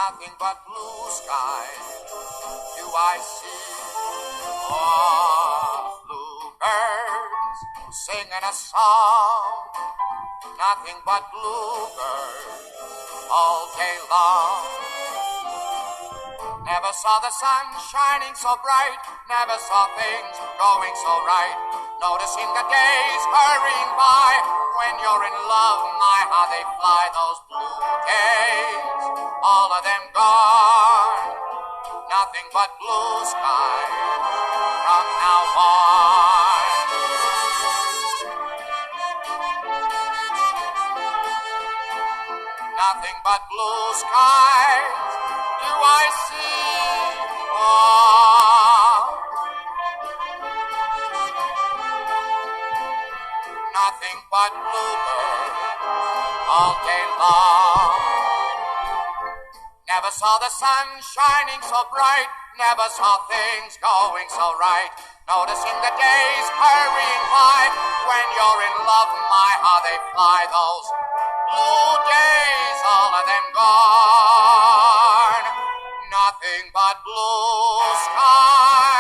nothing but blue skies do I see. Oh, bluebirds singing a song, nothing but bluebirds all day long. Never saw the sun shining so bright, never saw things going so right. Noticing the days hurrying by, when you're in love, my, how they fly, those blue days, all of them gone. Nothing but blue skies from now on. Nothing but blue skies do I see. Oh, nothing but bluebirds all day long. Never saw the sun shining so bright, never saw things going so right. Noticing the days hurrying by, when you're in love, my, how they fly, those blue days, all of them gone. Nothing but blue skies.